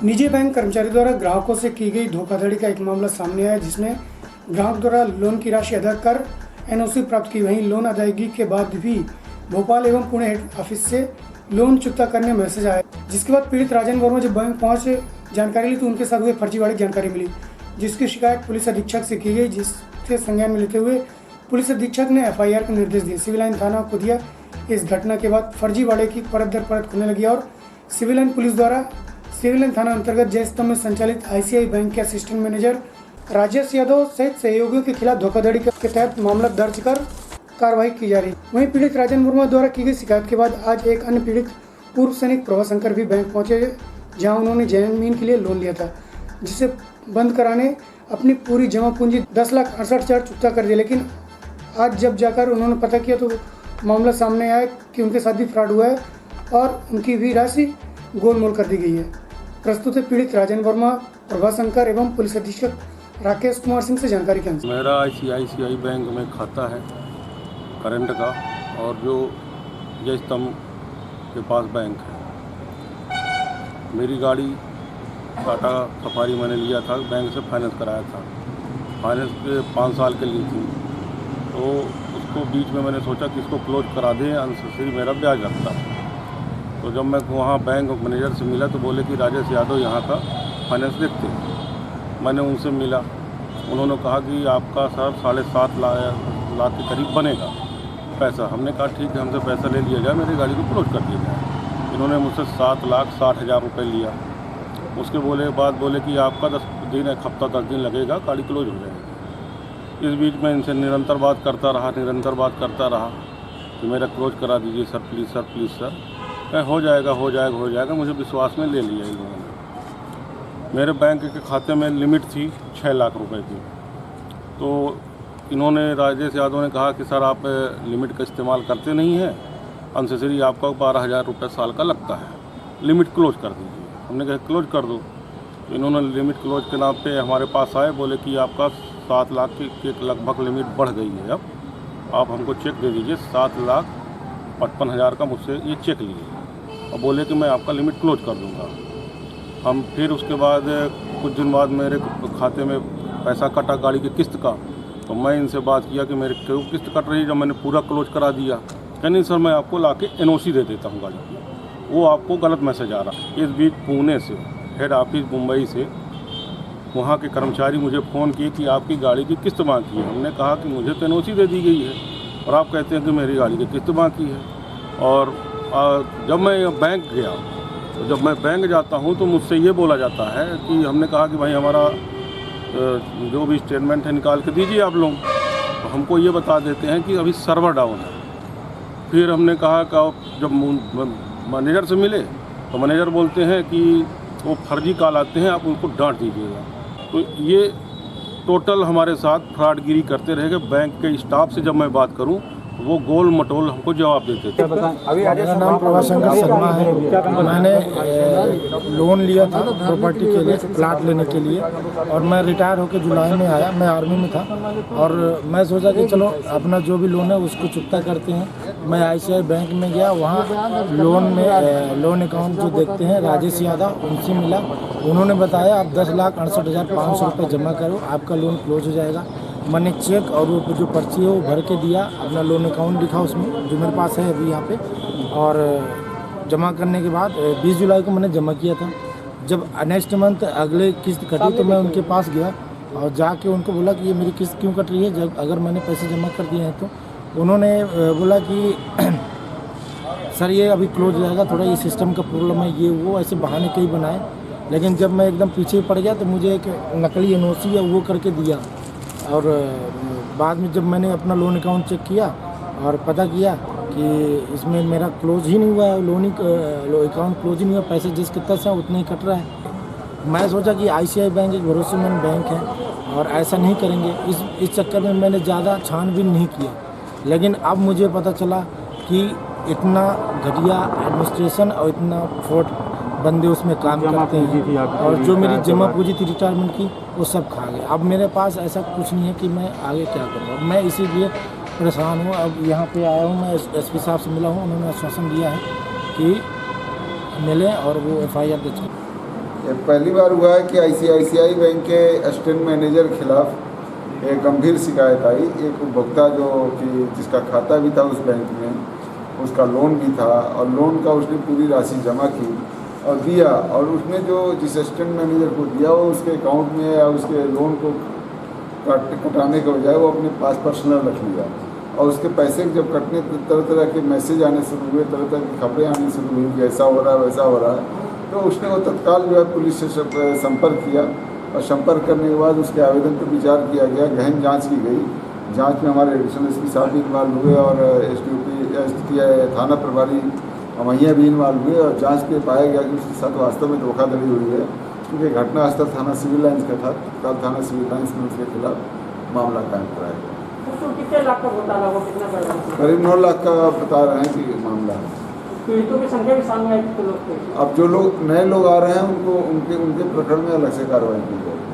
निजी बैंक कर्मचारी द्वारा ग्राहकों से की गई धोखाधड़ी का एक मामला सामने आया, जिसमें ग्राहक द्वारा लोन की राशि अदा कर एनओसी प्राप्त की। वहीं लोन अदायगी के बाद भी भोपाल एवं पुणे हेड ऑफिस से लोन चुकता करने मैसेज आया, जिसके बाद पीड़ित राजन वर्मा जब बैंक पहुंचे जानकारी ली तो उनके साथ हुए फर्जीवाड़े की जानकारी मिली, जिसकी शिकायत पुलिस अधीक्षक से की गई, जिसके संज्ञान में लेते हुए पुलिस अधीक्षक ने एफआईआर के निर्देश दिए। सिविल लाइन थाना को दिया। इस घटना के बाद फर्जीवाड़े की परत दर परत खुलने लगी और सिविल लाइन पुलिस द्वारा सिविल लाइन थाना अंतर्गत जय स्तंभ में संचालित आईसीआई बैंक के असिस्टेंट मैनेजर राजेश यादव सहित सहयोगियों के खिलाफ धोखाधड़ी के तहत मामला दर्ज कर कार्रवाई की जा रही। वहीं पीड़ित राजन वर्मा द्वारा की गई शिकायत के बाद आज एक अन्य पीड़ित पूर्व सैनिक प्रभाशंकर भी बैंक पहुंचे, जहां उन्होंने जमीन के लिए लोन लिया था, जिसे बंद कराने अपनी पूरी जमा पूंजी 10,68,000 चुकता कर दिया। लेकिन आज जब जाकर उन्होंने पता किया तो मामला सामने आया कि उनके साथ भी फ्रॉड हुआ है और उनकी भी राशि गोलमोल कर दी गई है। प्रस्तुत है पीड़ित राजन वर्मा, प्रभाशंकर एवं पुलिस अधीक्षक राकेश कुमार सिंह से जानकारी के अनुसार। मेरा आईसीआईसीआई बैंक में खाता है करंट का, और जो जय स्तंभ के पास बैंक है। मेरी गाड़ी टाटा सफारी मैंने लिया था, बैंक से फाइनेंस कराया था। फाइनेंस के 5 साल के लिए थी, तो उसको बीच में मैंने सोचा कि इसको क्लोज करा दें, अननेसेसरी मेरा ब्याज लगता है। तो जब मैं वहाँ बैंक मैनेजर से मिला तो बोले कि राजेश यादव यहाँ का फाइनेंस देखते हैं। मैंने उनसे मिला, उन्होंने कहा कि आपका सर 7.5 लाख के करीब बनेगा पैसा। हमने कहा ठीक है, हमसे पैसा ले लिया जाए, मेरी गाड़ी को क्लोज कर दिया जाए। इन्होंने मुझसे 7,60,000 रुपये लिया। उसके बाद बोले कि आपका 10 दिन, एक हफ्ता 10 दिन लगेगा, गाड़ी क्लोज हो जाएगी। इस बीच में इनसे निरंतर बात करता रहा कि मेरा क्लोज करा दीजिए sir, please sir, please sir. हो जाएगा। मुझे विश्वास में ले लिया इन लोगों ने। मेरे बैंक के खाते में लिमिट थी 6 लाख रुपए की। तो इन्होंने, राजेश यादव ने कहा कि सर आप लिमिट का इस्तेमाल करते नहीं हैं, अननेसेसरी आपका 12,000 रुपये साल का लगता है, लिमिट क्लोज कर दीजिए। हमने कहा क्लोज कर दो। तो इन्होंने लिमिट क्लोज के नाम पे हमारे पास आए, बोले कि आपका 7 लाख के लगभग लिमिट बढ़ गई है, अब आप हमको चेक दे दीजिए। 7,55,000 का मुझसे ये चेक लिए और बोले कि मैं आपका लिमिट क्लोज कर दूंगा। हम फिर उसके बाद कुछ दिन बाद मेरे खाते में पैसा कटा गाड़ी की किस्त का, तो मैं इनसे बात किया कि मेरे क्यों किस्त कट रही है जब मैंने पूरा क्लोज करा दिया। नहीं सर, मैं आपको लाके एनओसी दे देता हूँ गाड़ी की, वो आपको गलत मैसेज आ रहा। इस बीच पुणे से हेड ऑफिस मुंबई से वहाँ के कर्मचारी मुझे फ़ोन किए कि आपकी गाड़ी की किस्त बाकी है। हमने कहा कि मुझे तो एनओसी दे दी गई है और आप कहते हैं कि मेरी गाड़ी की किस्त बाकी है। और जब मैं बैंक गया, तो जब मैं बैंक जाता हूँ तो मुझसे ये बोला जाता है कि हमने कहा कि भाई हमारा जो भी स्टेटमेंट है निकाल के दीजिए आप लोग। तो हमको ये बता देते हैं कि अभी सर्वर डाउन है। फिर हमने कहा कि जब मैनेजर से मिले तो मैनेजर बोलते हैं कि वो फर्जी कॉल आते हैं, आप उनको डांट दीजिएगा। तो ये टोटल हमारे साथ फ्रॉडगिरी करते रहेंगे। बैंक के स्टाफ से जब मैं बात करूं वो गोल मटोल हमको जवाब देते थे। मेरा नाम प्रभाशंकर शर्मा है। मैंने लोन लिया था प्रॉपर्टी के लिए, प्लाट लेने के लिए, और मैं रिटायर होकर जुलाई में आया। मैं आर्मी में था और मैं सोचा कि चलो अपना जो भी लोन है उसको चुकता करते हैं। मैं आईसीआई बैंक में गया, वहाँ लोन अकाउंट जो देखते हैं राजेश यादव, उनसे मिला। उन्होंने बताया आप 10,68,500 रुपये जमा करो, आपका लोन क्लोज हो जाएगा। मैंने चेक और वो जो पर्ची है वो भर के दिया, अपना लोन अकाउंट लिखा उसमें, जो मेरे पास है अभी यहाँ पे। और जमा करने के बाद 20 जुलाई को मैंने जमा किया था। जब नेक्स्ट मंथ अगले किस्त कटी तो मैं उनके पास गया और जाके उनको बोला कि ये मेरी किस्त क्यों कट रही है, जब अगर मैंने पैसे जमा कर दिए हैं। तो उन्होंने बोला कि सर ये अभी क्लोज हो जाएगा, थोड़ा ये सिस्टम का प्रॉब्लम है, ये वो ऐसे बहाने कई बनाए। लेकिन जब मैं एकदम पीछे पड़ गया तो मुझे एक नकली एनओसी है वो करके दिया। और बाद में जब मैंने अपना लोन अकाउंट चेक किया और पता किया कि इसमें मेरा क्लोज ही नहीं हुआ है, अकाउंट क्लोज ही नहीं हुआ, पैसे जिस कितना से उतना ही कट रहा है। मैं सोचा कि आईसीआई बैंक एक भरोसेमंद बैंक है और ऐसा नहीं करेंगे। इस चक्कर में मैंने ज़्यादा छानबीन नहीं किया। लेकिन अब मुझे पता चला कि इतना घटिया एडमिनिस्ट्रेशन और इतना फ्रॉड बंदे उसमें काम करते हैं, और जो मेरी जमा पूंजी थी रिटायरमेंट की वो सब खा गए। अब मेरे पास ऐसा कुछ नहीं है कि मैं आगे क्या करूँ। मैं इसीलिए परेशान हूँ। अब यहाँ पे आया हूँ, मैं एसपी साहब से मिला हूँ, उन्होंने आश्वासन दिया है कि मिले और वो एफआईआर दर्ज करें। ये पहली बार हुआ है कि आईसीआईसीआई बैंक के असिस्टेंट मैनेजर के खिलाफ एक गंभीर शिकायत आई। एक उपभोक्ता जो कि जिसका खाता भी था उस बैंक में, उसका लोन भी था और लोन का उसने पूरी राशि जमा की और दिया, और उसने जो जिस असिस्टेंट मैनेजर को दिया वो उसके अकाउंट में या उसके लोन को कटाने के बजाय वो अपने पास पर्सनल रख लिया, और उसके पैसे जब कटने तरह तरह के मैसेज आने शुरू हुए, तरह तरह की खबरें आनी शुरू हुई कि ऐसा हो रहा है वैसा हो रहा है, तो उसने वो तत्काल जो है पुलिस से संपर्क किया और संपर्क करने के बाद उसके आवेदन पर विचार किया गया, गहन जांच की गई। जांच में हमारे एडिशनल एसपी साहब भी इन्वॉल्व हुए और एसडीओपी थाना प्रभारी हमैया भी इन्वॉल्व हुए, और जांच पे पाया गया कि उसके साथ वास्तव में धोखाधड़ी हुई है, क्योंकि घटनास्थल थाना सिविल लाइन्स का था। तत्काल थाना सिविल लाइन्स में उसके खिलाफ मामला कायम कराया गया। कितने लाख का घोटाला हुआ, कितना पैसा? करीब 9 लाख का बता रहे हैं कि मामला है। पीड़ितों की संख्या भी सामने आई तो लोग थे। अब जो लोग नए लोग आ रहे हैं उनको उनके प्रकरण में अलग से कार्रवाई की जाएगी।